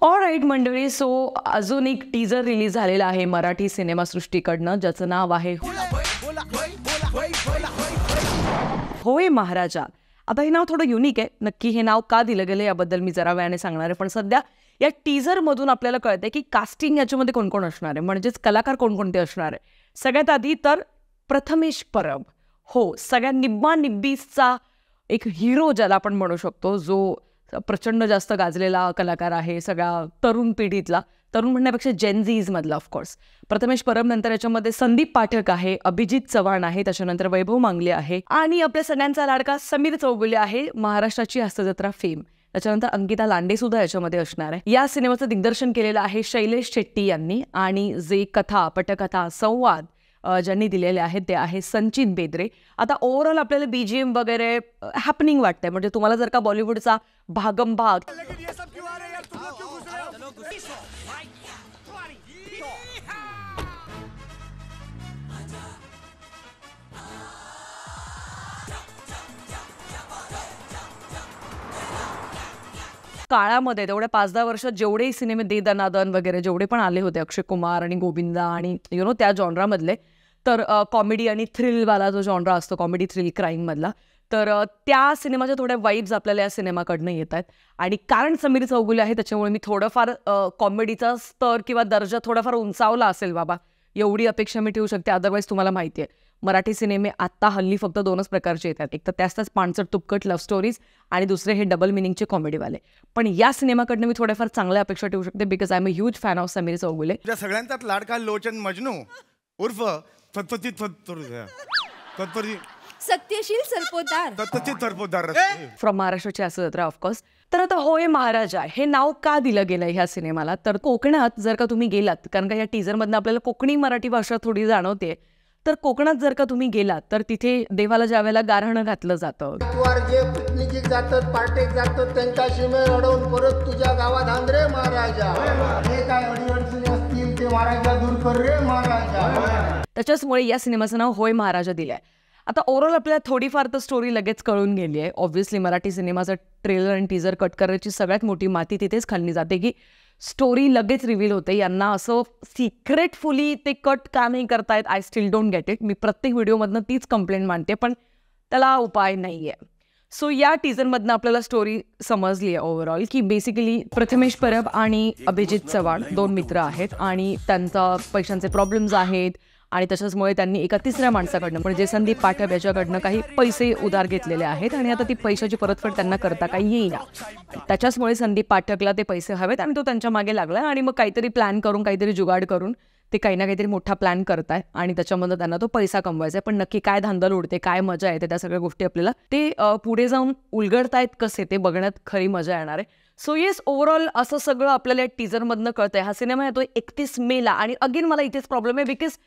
All right मंडळी, so अजून एक टीजर रिलीज झालेला आहे मराठी सिनेमासृष्टीकडनं, ज्याचं नाव आहे होय महाराजा. आता हे नाव थोडं युनिक आहे. नक्की हे नाव का दिलं गेलं याबद्दल मी जरा वेळाने सांगणार आहे, पण सध्या या टीजरमधून आपल्याला कळतंय की कास्टिंग याच्यामध्ये कोण कोण असणार आहे, म्हणजेच कलाकार कोणकोणते असणार आहे. सगळ्यात आधी तर प्रथमेश परब, हो सगळ्या निब्बा निब्बीचा एक हिरो ज्याला आपण म्हणू शकतो, जो प्रचंड जास्त गाजलेला कलाकार आहे सगळ्या तरुण पिढीतला, तरुण म्हणण्यापेक्षा जेनझीज मधला. ऑफकोर्स प्रथमेश परब नंतर याच्यामध्ये संदीप पाठक आहे, अभिजित चव्हाण आहे, त्याच्यानंतर वैभव मांगले आहे आणि आपल्या सगळ्यांचा लाडका समीर चौगुले आहे, महाराष्ट्राची हस्तजत्रा फेम. त्याच्यानंतर अंकिता लांडे सुद्धा याच्यामध्ये असणार आहे. या सिनेमाचं दिग्दर्शन केलेलं आहे शैलेश शेट्टी यांनी आणि जे कथा पटकथा संवाद ज्यांनी दिलेले आहेत ते आहे संचित बेद्रे. आता ओव्हरऑल आपल्याला बीजीएम वगैरे हॅपनिंग वाटतंय, म्हणजे तुम्हाला जर का बॉलिवूडचा भागम भाग काळामध्ये तेवढ्या 5-10 वर्षात जेवढेही सिनेमे दे दनादन वगैरे जेवढे पण आले होते, अक्षय कुमार आणि गोविंदा आणि त्या जॉनरामधले, तर कॉमेडी आणि थ्रिलवाला जो जॉनरा असतो, कॉमेडी थ्रिल क्राईममधला, तर त्या सिनेमाच्या थोड्या वाईब्स आपल्याला या सिनेमाकडनं येत आहेत. आणि कारण समीर चौगुले आहे त्याच्यामुळे मी थोडंफार कॉमेडीचा स्तर किंवा दर्जा थोडाफार उंचावला असेल बाबा, एवढी अपेक्षा मी ठेवू शकते. अदरवाईज तुम्हाला माहिती आहे मराठी सिनेमे आत्ता हल्ली फक्त 2च प्रकारचे येतात, एक तर त्याच पाणचट तुपकट लव्ह स्टोरीज आणि दुसरे हे डबल मिनिंगचे कॉमेडीवाले. पण या सिनेमाकडनं मी थोड्याफार चांगल्या अपेक्षा ठेवू शकते, because I am a huge fan of Sameer Chougule. सगळ्यांचाच लाडका लोचन मजनू उर्फ सत्यशील सरपोतदार फ्रॉम महाराष्ट्राची हस्तजत्रा ऑफकोर्स. तर आता होय महाराजा हे नाव का दिलं गेलं ह्या सिनेमाला, तर कोकणात जर का तुम्ही गेलात, कारण का या टीजरमधनं आपल्याला कोकणी मराठी भाषा थोडी जाणवते, तर कोकणात जर का तुम्ही गेलात तर तिथे देवाला ज्या वेळेला गारहाणं घातलं जातं, जे पिकनिकीत जातात पार्टीत जातात त्यांच्या सीमे रडवून परत तुझ्या गावात आण रे महाराजा, हे काय अडीअडचणी असतील ते महाराजा दूर कर रे महाराजा. त्याच्याचमुळे या सिनेमाचं नाव होय महाराजा दिलंय. आता ओव्हरऑल आपल्याला थोडीफार तर स्टोरी लगेच कळून गेली आहे. ऑब्व्हियसली मराठी सिनेमाचं ट्रेलर आणि टीजर कट करायची सगळ्यात मोठी माती तिथेच खाल्ली जाते की स्टोरी लगेच रिव्हील होते. यांना असं सिक्रेटफुली ते कट का नाही करतायत, I still don't get it. मी प्रत्येक व्हिडिओमधनं तीच कंप्लेंट मांडते, पण त्याला उपाय नाही आहे. सो या टीजरमधनं आपल्याला स्टोरी समजली आहे ओव्हरऑल की बेसिकली प्रथमेश परब आणि अभिजित चव्हाण 2 मित्र आहेत आणि त्यांचा पैशांचे प्रॉब्लेम्स आहेत आणि त्याच्याचमुळे त्यांनी एका तिसऱ्या माणसाकडनं म्हणजे संदीप पाठक याच्याकडनं काही पैसे उधार घेतलेले आहेत आणि आता ती पैशाची परतफेड त्यांना करता काही येईना. त्याच्याचमुळे संदीप पाठकला ते पैसे हवेत आणि तो त्यांच्या मागे लागला आणि मग काहीतरी प्लॅन करून काहीतरी जुगाड करून ते काही ना काहीतरी मोठा प्लॅन करताय आणि त्याच्यामध्ये त्यांना तो पैसा कमवायचा आहे. पण नक्की काय धांदल उडते, काय मजा येते, त्या सगळ्या गोष्टी आपल्याला ते पुढे जाऊन उलगडतायत कसे ते बघण्यात खरी मजा येणार आहे. सो येस, ओव्हरऑल असं सगळं आपल्याला टीजरमधनं कळतंय. हा सिनेमा येतोय 31 मेला आणि अगेन मला इथेच प्रॉब्लेम आहे, बिकॉज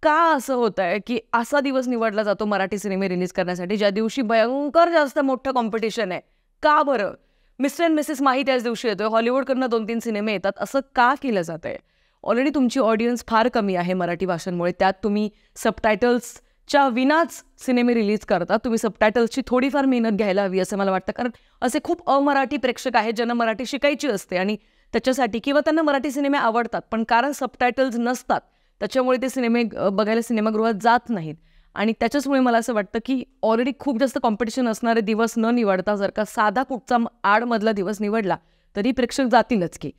का असं होत आहे की असा दिवस निवडला जातो मराठी सिनेमे रिलीज करण्यासाठी ज्या दिवशी भयंकर जास्त मोठं कॉम्पिटिशन आहे. का बरं? मिस्टर अँड मिसेस माही त्याच दिवशी येतोय, हॉलिवूडकडनं 2-3 सिनेमे येतात, असं का केलं जात आहे? ऑलरेडी तुमची ऑडियन्स फार कमी आहे मराठी भाषांमुळे, त्यात तुम्ही सबटायटल्सच्या विनाच सिनेमे रिलीज करता. तुम्ही सबटायटल्सची थोडीफार मेहनत घ्यायला हवी असं मला वाटतं, कारण असे खूप अमराठी प्रेक्षक आहेत ज्यांना मराठी शिकायची असते आणि त्याच्यासाठी किंवा त्यांना मराठी सिनेमे आवडतात, पण कारण सबटायटल्स नसतात त्याच्यामुळे ते सिनेमे बघायला सिनेमागृहात जात नाहीत. आणि त्याच्याचमुळे मला असं वाटतं की ऑलरेडी खूप जास्त कॉम्पिटिशन असणारे दिवस न निवडता जर का साधा कुठचा आडमधला दिवस निवडला तरी प्रेक्षक जातीलच की.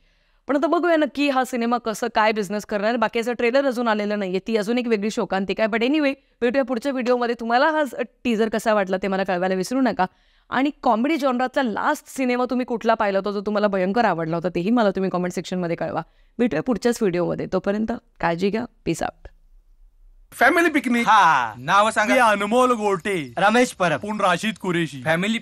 पण आता बघूया नक्की हा सिनेमा कसं काय बिझनेस करणार. बाकी याचा ट्रेलर अजून आलेलं नाही आहे, ती अजून एक वेगळी शोकांतिका आहे. बट एनिवे, भेटूया पुढच्या व्हिडिओमध्ये. तुम्हाला हा टीजर कसा वाटला ते मला कळवायला विसरू नका. आणि कॉमेडी जॉनराचा लास्ट सिनेमा तुम्ही कुठला पाहिला होता जो तुम्हाला भयंकर आवडला होता तेही मला तुम्ही कॉमेंट सेक्शनमध्ये कळवा. भेटूया पुढच्याच व्हिडिओमध्ये. तोपर्यंत काळजी घ्या. Peace out. Family picnic. हा नाव सांगा. अनमोल गोटे, रमेश परब, राशीद कुरेशी. फॅमिली